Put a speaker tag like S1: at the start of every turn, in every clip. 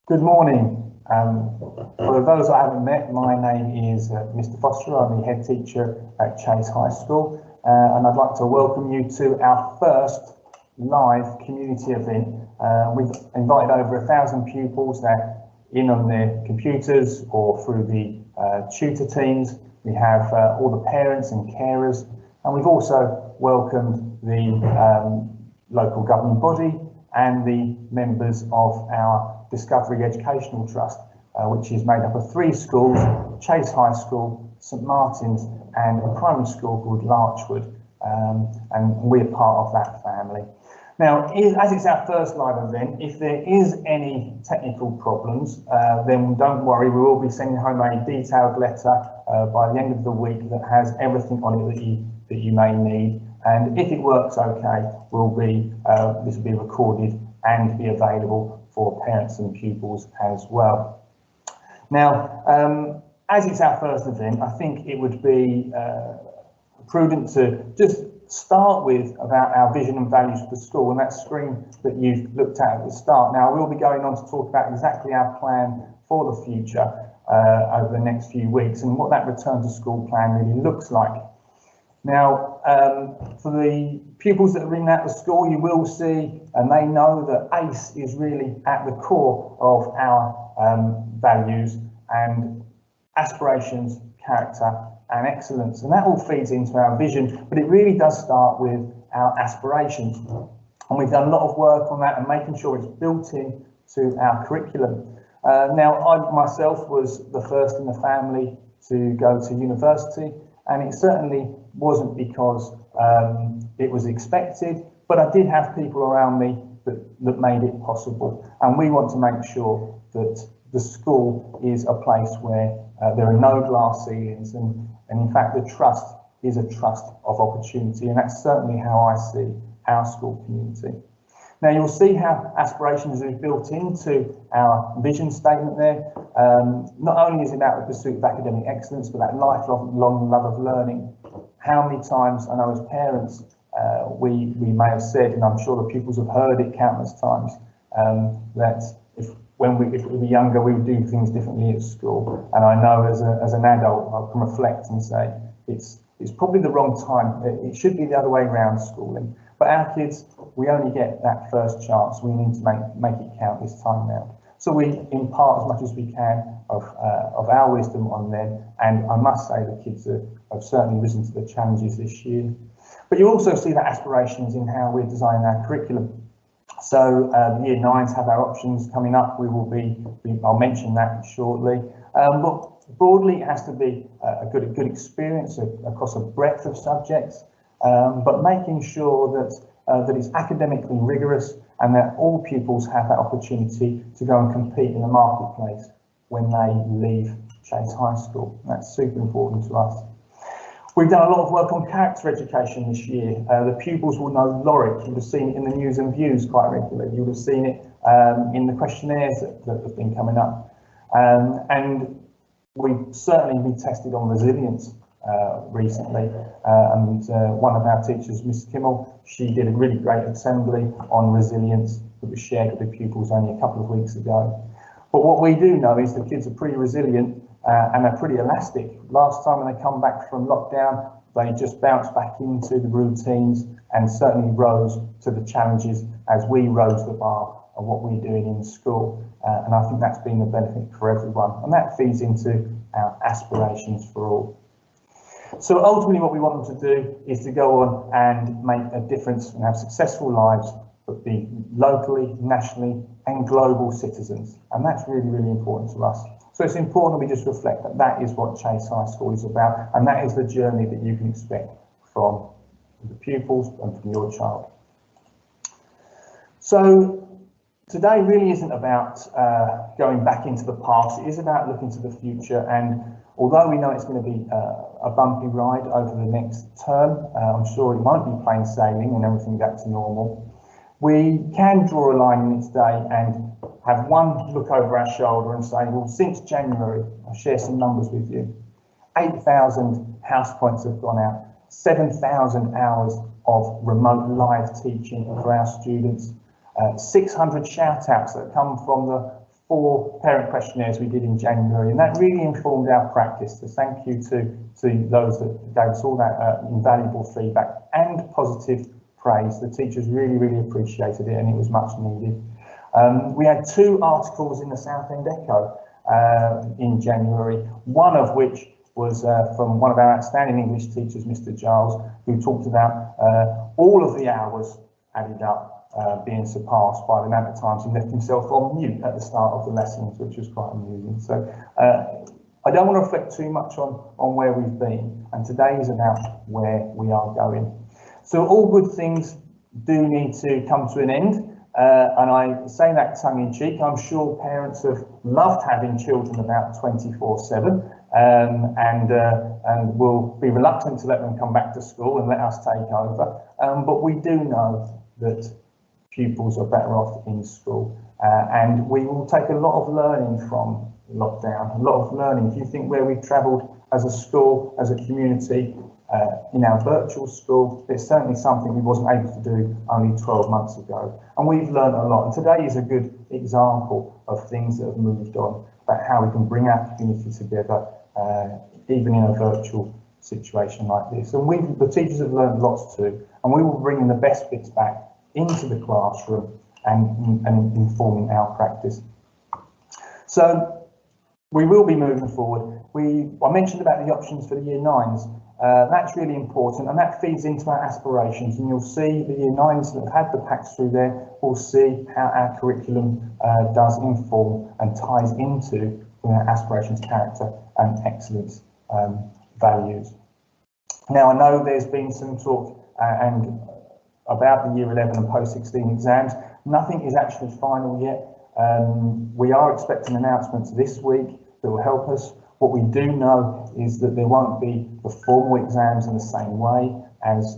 S1: Good morning. For those I haven't met, my name is Mr. Foster. I'm the head teacher at Chase High School, and I'd like to welcome you to our first live community event. We've invited over 1,000 pupils that in on their computers or through the tutor teams. We have all the parents and carers, and we've also welcomed the local governing body and the members of our Discovery Educational Trust, which is made up of 3 schools, Chase High School, St Martin's and a primary school called Larchwood, and we're part of that family. Now, as it's our first live event, if there is any technical problems, then don't worry, we will be sending home a detailed letter by the end of the week that has everything on it that you may need. And if it works okay, this will be recorded and be available for parents and pupils as well. Now, as it's our first event, I think it would be prudent to just start with about our vision and values for the school, and that screen that you've looked at the start. Now, we'll be going on to talk about exactly our plan for the future over the next few weeks and what that return to school plan really looks like. Now, for the pupils that are in and out of school, you will see, and they know that ACE is really at the core of our values and aspirations, character and excellence. And that all feeds into our vision, but it really does start with our aspirations. And we've done a lot of work on that and making sure it's built in to our curriculum. Now, I myself was the first in the family to go to university, and it certainly wasn't because it was expected, but I did have people around me that made it possible. And we want to make sure that the school is a place where there are no glass ceilings, and in fact the trust is a trust of opportunity, and that's certainly how I see our school community. Now, you'll see how aspirations are built into our vision statement there. Not only is it about the pursuit of academic excellence, but that lifelong love of learning. How many times, I know as parents, we may have said, and I'm sure the pupils have heard it countless times, that if we were younger, we would do things differently at school. And I know as an adult, I can reflect and say, it's probably the wrong time. It should be the other way around schooling. But our kids, we only get that first chance. We need to make it count this time now. So we impart as much as we can of our wisdom on them. And I must say the kids have certainly risen to the challenges this year. But you also see that aspirations in how we're designing our curriculum. So the Year 9s have our options coming up. I'll mention that shortly. But broadly, it has to be a good experience across a breadth of subjects, but making sure that it's academically rigorous and that all pupils have that opportunity to go and compete in the marketplace when they leave Chase High School. That's super important to us. We've done a lot of work on character education this year. The pupils will know Lorik. You would have seen it in the news and views quite regularly. You would have seen it in the questionnaires that have been coming up. And we've certainly been tested on resilience recently. And one of our teachers, Miss Kimmel, she did a really great assembly on resilience that was shared with the pupils only a couple of weeks ago. But what we do know is the kids are pretty resilient and they're pretty elastic. Last time when they come back from lockdown, they just bounced back into the routines and certainly rose to the challenges as we rose the bar of what we're doing in school. And I think that's been a benefit for everyone. And that feeds into our aspirations for all. So ultimately what we want them to do is to go on and make a difference and have successful lives, but be locally, nationally and global citizens. And that's really, really important to us. So it's important that we just reflect that that is what Chase High School is about, and that is the journey that you can expect from the pupils and from your child. So today really isn't about going back into the past, it is about looking to the future. And although we know it's going to be a bumpy ride over the next term, I'm sure it won't be plain sailing and everything back to normal. We can draw a line in its day and have one look over our shoulder and say, well, since January, I'll share some numbers with you. 8,000 house points have gone out, 7,000 hours of remote live teaching for our students, 600 shout outs that come from the 4 parent questionnaires we did in January, and that really informed our practice. So thank you to those that gave us all that invaluable feedback and positive praise. The teachers really appreciated it, and it was much needed. We had 2 articles in the Southend Echo in January, one of which was from one of our outstanding English teachers, Mr. Giles, who talked about all of the hours added up being surpassed by the amount of times he left himself on mute at the start of the lessons, which was quite amusing. So I don't want to reflect too much on where we've been, and today is about where we are going. So all good things do need to come to an end. And I say that tongue in cheek. I'm sure parents have loved having children about 24/7 and will be reluctant to let them come back to school and let us take over. But we do know that pupils are better off in school, and we will take a lot of learning from lockdown, a lot of learning. If you think where we've travelled as a school, as a community, in our virtual school, it's certainly something we wasn't able to do only 12 months ago. And we've learned a lot. And today is a good example of things that have moved on, about how we can bring our community together, even in a virtual situation like this. And the teachers have learned lots too. And we will bring the best bits back into the classroom and informing our practice. So we will be moving forward. I mentioned about the options for the Year 9s. That's really important, and that feeds into our aspirations, and you'll see the Year 9s that have had the packs through there will see how our curriculum does inform and ties into our aspirations, character and excellence values. Now, I know there's been some talk about the Year 11 and post-16 exams. Nothing is actually final yet. We are expecting announcements this week that will help us. What we do know is that there won't be the formal exams in the same way as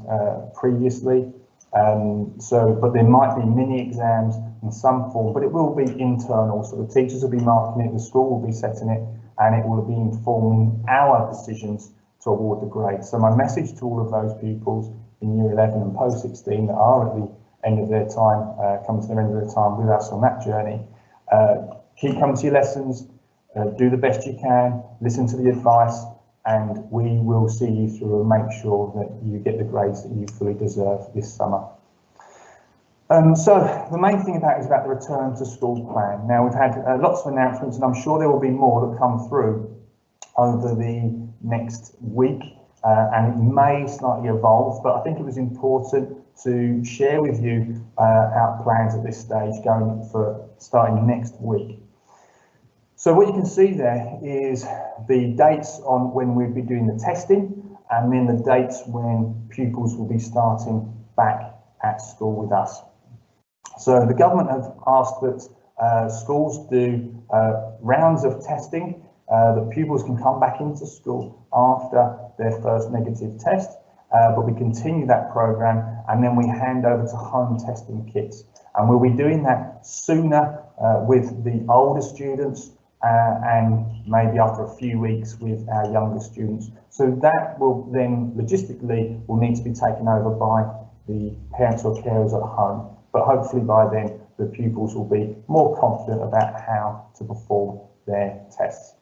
S1: previously. But there might be mini exams in some form, but it will be internal. So the teachers will be marking it, the school will be setting it, and it will be informing our decisions to award the grade. So my message to all of those pupils in Year 11 and post-16 that are at the end of their time, coming to the end of their time with us on that journey, keep coming to your lessons. Do the best you can, listen to the advice, and we will see you through and make sure that you get the grades that you fully deserve this summer. So the main thing is about the return to school plan. Now, we've had lots of announcements, and I'm sure there will be more that come through over the next week, and it may slightly evolve, but I think it was important to share with you our plans at this stage going for starting next week. So what you can see there is the dates on when we'll be doing the testing, and then the dates when pupils will be starting back at school with us. So the government have asked that schools do rounds of testing, that pupils can come back into school after their first negative test, but we continue that programme, and then we hand over to home testing kits. And we'll be doing that sooner with the older students, and maybe after a few weeks with our younger students. So that will then logistically will need to be taken over by the parents or carers at home, but hopefully by then the pupils will be more confident about how to perform their tests.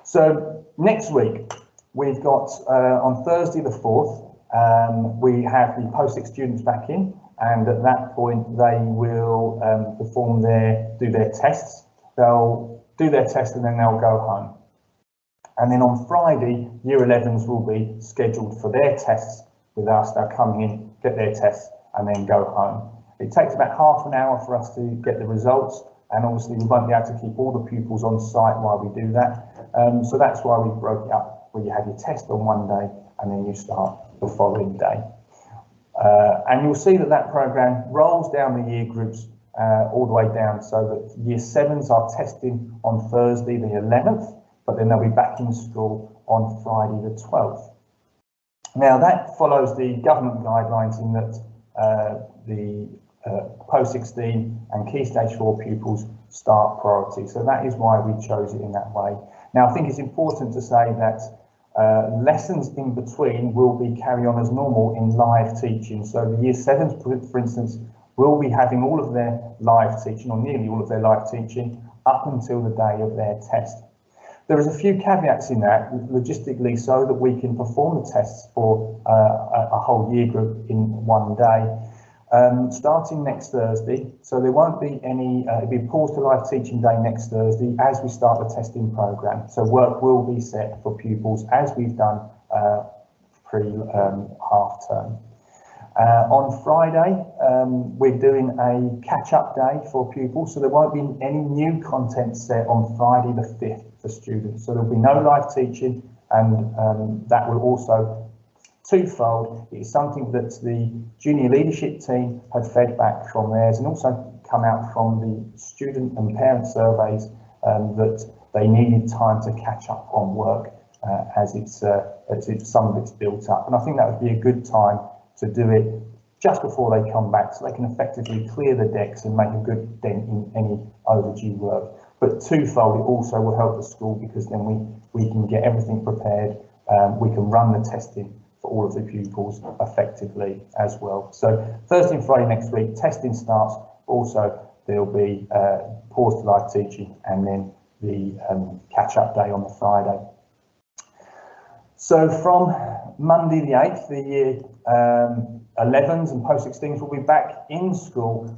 S1: So next week we've got on Thursday the 4th we have the post-6 students back in, and at that point they will do their tests. They'll do their test and then they'll go home. And then on Friday, Year 11s will be scheduled for their tests with us. They'll come in, get their tests, and then go home. It takes about half an hour for us to get the results, and obviously we won't be able to keep all the pupils on site while we do that. So that's why we broke it up, where you have your test on one day and then you start the following day. And you'll see that programme rolls down the year groups all the way down, so that Year 7s are testing on Thursday the 11th, but then they'll be back in school on Friday the 12th. Now that follows the government guidelines in that the post-16 and Key Stage 4 pupils start priority, so that is why we chose it in that way. Now I think it's important to say that lessons in between will be carry on as normal in live teaching. So the Year 7s, for instance, will be having all of their live teaching, or nearly all of their live teaching, up until the day of their test. There is a few caveats in that, logistically, so that we can perform the tests for a whole year group in one day. Starting next Thursday, so there won't be any, it'll be pause to live teaching day next Thursday as we start the testing programme. So work will be set for pupils as we've done pre-half term. On Friday, we're doing a catch-up day for pupils, so there won't be any new content set on Friday the 5th for students. So there'll be no live teaching, and that will also, twofold, it's something that the junior leadership team had fed back from theirs, and also come out from the student and parent surveys that they needed time to catch up on work as some of it's built up. And I think that would be a good time to do it just before they come back, so they can effectively clear the decks and make a good dent in any overdue work. But twofold, it also will help the school, because then we can get everything prepared. We can run the testing for all of the pupils effectively as well. So Thursday and Friday next week, testing starts. Also, there'll be pause to live teaching, and then the catch-up day on the Friday. So from Monday the 8th, the year 11s and post-16s will be back in school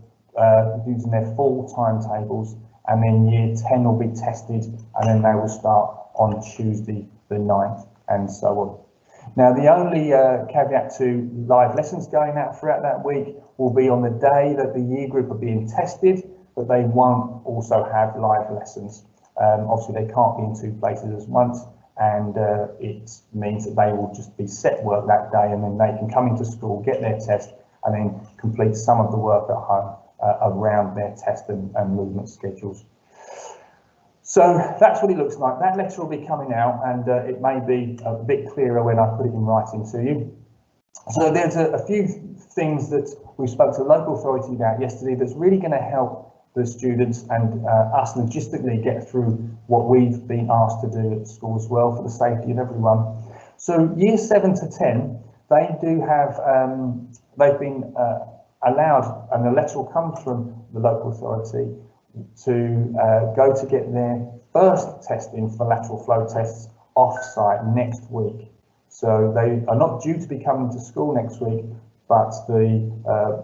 S1: using their full timetables, and then year 10 will be tested, and then they will start on Tuesday the 9th, and so on. Now, the only caveat to live lessons going out throughout that week will be on the day that the year group are being tested, but they won't also have live lessons. Obviously, they can't be in two places at once, and it means that they will just be set work that day, and then they can come into school, get their test, and then complete some of the work at home around their test and movement schedules. So that's what it looks like. That letter will be coming out, and it may be a bit clearer when I put it in writing to you. So there's a few things that we spoke to the local authority about yesterday that's really going to help the students and us logistically get through what we've been asked to do at school as well, for the safety of everyone. So year 7 to 10, they do have, they've been allowed, and a letter will come from the local authority to go to get their first testing for lateral flow tests off-site next week. So they are not due to be coming to school next week, but the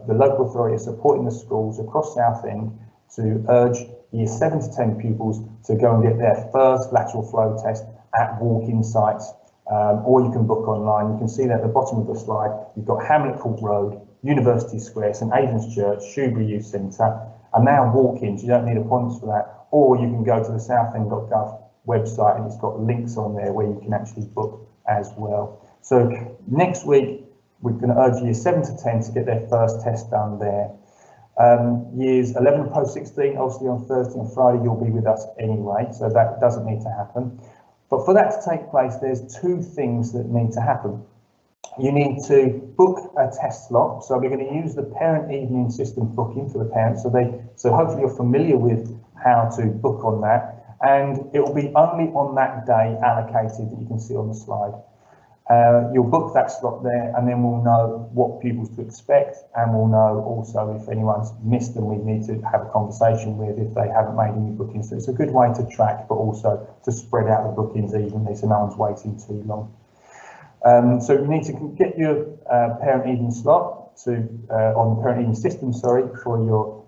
S1: local authority is supporting the schools across Southend to urge year 7 to 10 pupils to go and get their first lateral flow test at walk-in sites, or you can book online. You can see that at the bottom of the slide, you've got Hamlet Court Road, University Square, St Aidan's Church, Shoebury Youth Centre, and now walk-ins, you don't need appointments for that, or you can go to the southend.gov website, and it's got links on there where you can actually book as well. So next week, we're going to urge years 7 to 10 to get their first test done there. Years 11 and post-16, obviously on Thursday and Friday, you'll be with us anyway, so that doesn't need to happen. But for that to take place, there's two things that need to happen. You need to book a test slot. So we're going to use the parent evening system booking for the parents. So hopefully you're familiar with how to book on that. And it will be only on that day allocated that you can see on the slide. You'll book that slot there, and then we'll know what pupils to expect, and we'll know also if anyone's missed and we need to have a conversation with if they haven't made any bookings. So it's a good way to track, but also to spread out the bookings evenly so no one's waiting too long. So you need to get your parent evening slot on the parent evening system, for your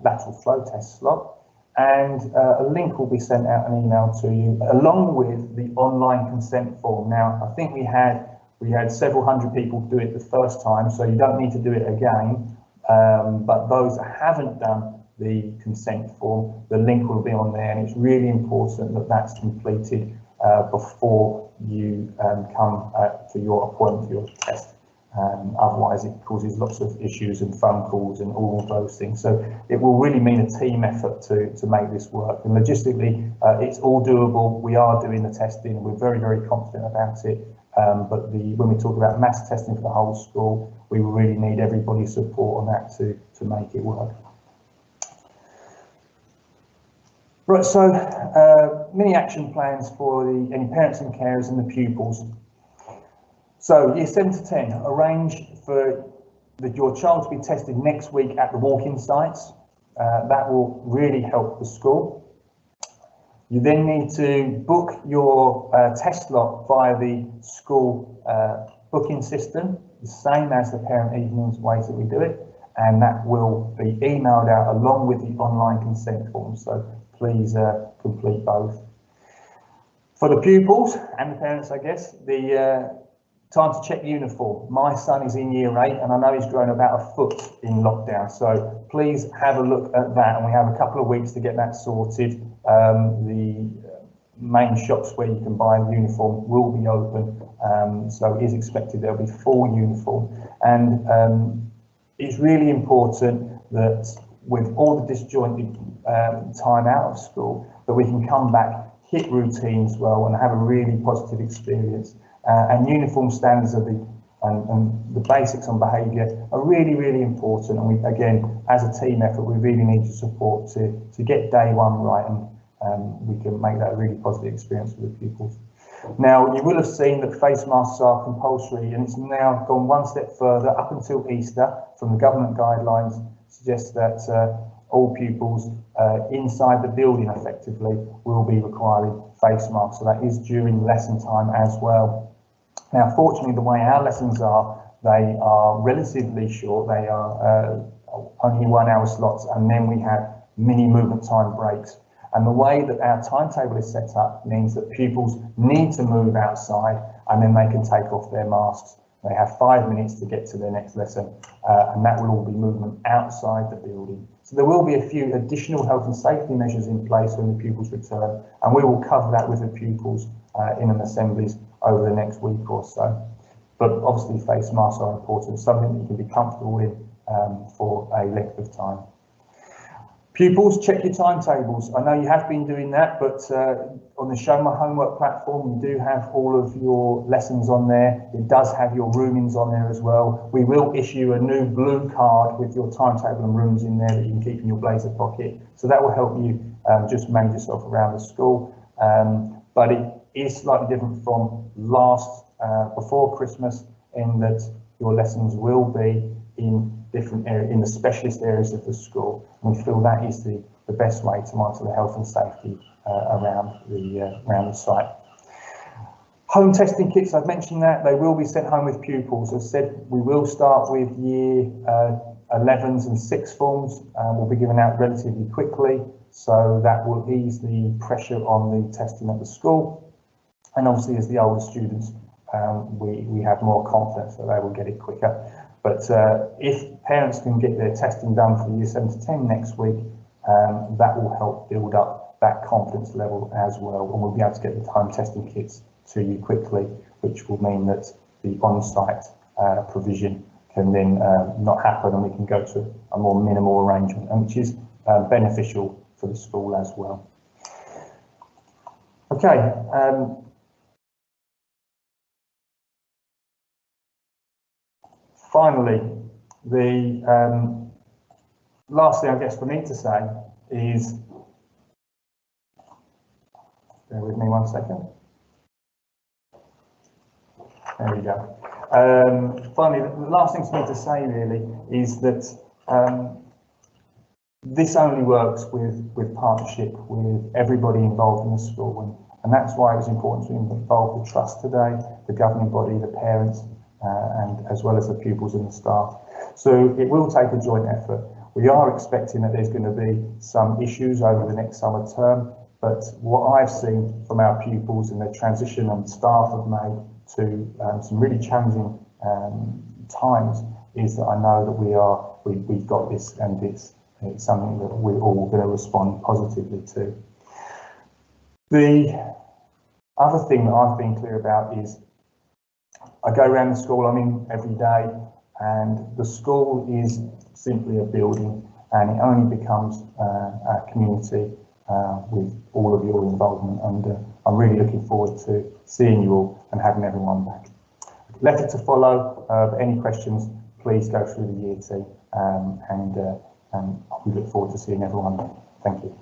S1: lateral flow test slot. And a link will be sent out, an email to you, along with the online consent form. Now, I think we had several hundred people do it the first time, so you don't need to do it again. But those that haven't done the consent form, the link will be on there, and it's really important that that's completed before you come to your appointment for your test. Otherwise it causes lots of issues and phone calls and all of those things. So it will really mean a team effort to make this work, and logistically it's all doable. We are doing the testing, we're very, very confident about it, but when we talk about mass testing for the whole school, we will really need everybody's support on that to make it work. Right, so mini action plans for any parents and carers and the pupils. So year 7 to 10, arrange for that your child to be tested next week at the walk-in sites. That will really help the school. You then need to book your test slot via the school booking system, the same as the parent evenings ways that we do it, and that will be emailed out along with the online consent form, so please complete both. For the pupils and the parents, I guess, the time to check uniform. My son is in year 8 and I know he's grown about a foot in lockdown, so please have a look at that, and we have a couple of weeks to get that sorted. The main shops where you can buy a uniform will be open, so it is expected there'll be full uniform, and it's really important that with all the disjointed time out of school, that we can come back, hit routines well, and have a really positive experience. And uniform standards are and the basics on behaviour are really, really important. And we, again, as a team effort, we really need your support to get day one right, and we can make that a really positive experience for the pupils. Now, you will have seen that face masks are compulsory, and it's now gone one step further. Up until Easter, from the government guidelines, suggests that all pupils inside the building effectively will be requiring face masks. So that is during lesson time as well. Now, fortunately, the way our lessons are, they are relatively short. They are only 1 hour slots, and then we have mini movement time breaks. And the way that our timetable is set up means that pupils need to move outside, and then they can take off their masks. They have 5 minutes to get to their next lesson, and that will all be movement outside the building. So there will be a few additional health and safety measures in place when the pupils return, and we will cover that with the pupils in an assemblies over the next week or so. But obviously face masks are important, something that you can be comfortable in for a length of time. Pupils, check your timetables. I know you have been doing that, but on the Show My Homework platform, you do have all of your lessons on there. It does have your roomings on there as well. We will issue a new blue card with your timetable and rooms in there that you can keep in your blazer pocket. So that will help you just manage yourself around the school. But it is slightly different from before Christmas, in that your lessons will be in different areas, in the specialist areas of the school. And we feel that is the best way to monitor the health and safety around the site. Home testing kits, I've mentioned that they will be sent home with pupils. As I said, we will start with year 11s and 6th forms. Will be given out relatively quickly, so that will ease the pressure on the testing at the school. And obviously, as the older students, we have more confidence that they will get it quicker. But if parents can get their testing done for year 7 to 10 next week, that will help build up that confidence level as well. And we'll be able to get the home testing kits to you quickly, which will mean that the on-site provision can then not happen, and we can go to a more minimal arrangement, and which is beneficial for the school as well. Okay. Finally, the last thing I guess for me to say is, bear with me 1 second. There we go. Finally, the last thing for me to say really is that this only works with partnership with everybody involved in the school, and that's why it was important to involve the trust today, the governing body, the parents, and as well as the pupils and the staff. So it will take a joint effort. We are expecting that there's going to be some issues over the next summer term, but what I've seen from our pupils and the transition and staff have made to some really challenging times is that I know that we've got this, and it's something that we're all going to respond positively to. The other thing that I've been clear about is I go around the school I'm in every day, and the school is simply a building, and it only becomes a community with all of your involvement, and I'm really looking forward to seeing you all and having everyone back. Letter to follow. Any questions, please go through the year team, and we look forward to seeing everyone. Thank you.